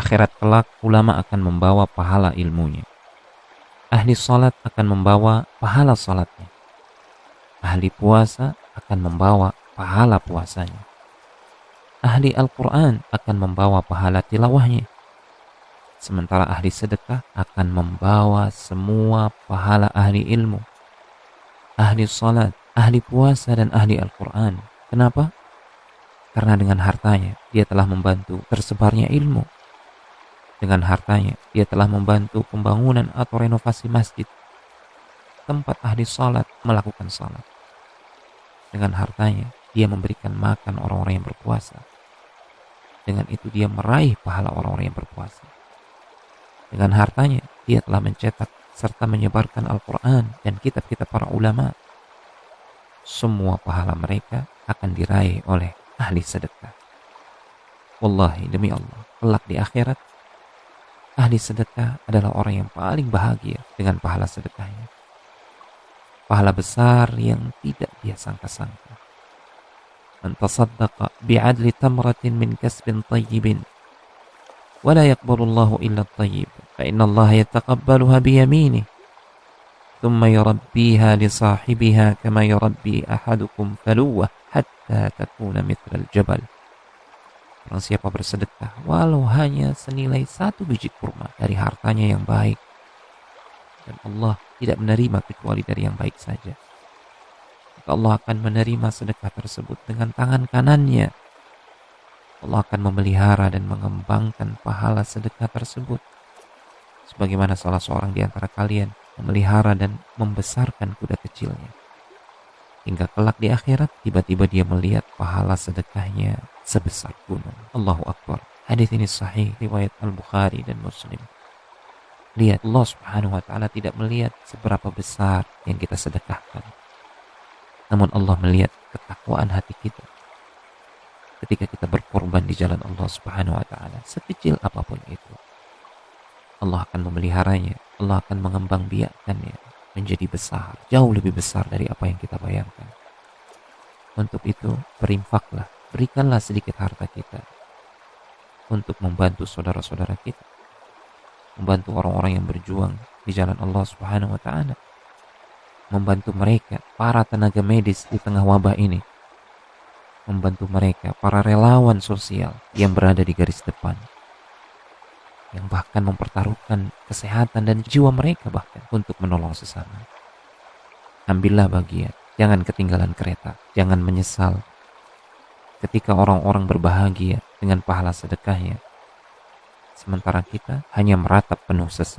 akhirat kelak, ulama akan membawa pahala ilmunya. Ahli salat akan membawa pahala salatnya. Ahli puasa akan membawa pahala puasanya. Ahli Al-Quran akan membawa pahala tilawahnya. Sementara ahli sedekah akan membawa semua pahala ahli ilmu. Ahli salat, ahli puasa, dan ahli Al-Quran. Kenapa? Karena dengan hartanya dia telah membantu tersebarnya ilmu. Dengan hartanya dia telah membantu pembangunan atau renovasi masjid, tempat ahli salat melakukan salat. Dengan hartanya dia memberikan makan orang-orang yang berpuasa. Dengan itu dia meraih pahala orang-orang yang berpuasa. Dengan hartanya dia telah mencetak serta menyebarkan Al-Quran dan kitab-kitab para ulama. Semua pahala mereka akan diraih oleh ahli sedekah. Wallahi, demi Allah, kelak di akhirat, ahli sedekah adalah orang yang paling bahagia dengan pahala sedekahnya. Pahala besar yang tidak dia sangka-sangka. Man tasaddaqa bi'adli tamratin min kasbin tayyibin wa la yaqbalu Allahu illa at-tayyib fa inna Allah yataqabbaluha bi yaminih thumma yurabbiha li sahibiha kama yurabbi ahadukum faluwah hatta takuna mithla al-jabal. Barang siapa bersedekah walau hanya senilai 1 biji kurma dari hartanya yang baik, dan Allah tidak menerima kecuali dari yang baik saja, maka Allah akan menerima sedekah tersebut dengan tangan kanannya. Allah akan memelihara dan mengembangkan pahala sedekah tersebut, sebagaimana salah seorang di antara kalian memelihara dan membesarkan kuda kecilnya. Hingga kelak di akhirat tiba-tiba dia melihat pahala sedekahnya sebesar gunung. Allahu Akbar. Hadis ini sahih riwayat Al-Bukhari dan Muslim. Lihat, Allah Subhanahu wa ta'ala tidak melihat seberapa besar yang kita sedekahkan, namun Allah melihat ketakwaan hati kita. Ketika kita berkorban di jalan Allah Subhanahu wa ta'ala, sekecil apapun itu, Allah akan memeliharanya. Allah akan mengembangbiakkannya menjadi besar, jauh lebih besar dari apa yang kita bayangkan. Untuk itu, berinfaklah, berikanlah sedikit harta kita untuk membantu saudara-saudara kita, membantu orang-orang yang berjuang di jalan Allah Subhanahu wa ta'ala, membantu mereka, para tenaga medis di tengah wabah ini, membantu mereka, para relawan sosial yang berada di garis depan, yang bahkan mempertaruhkan kesehatan dan jiwa mereka bahkan untuk menolong sesama. Ambillah bagian, jangan ketinggalan kereta, jangan menyesal ketika orang-orang berbahagia dengan pahala sedekahnya, sementara kita hanya meratap penuh sesal.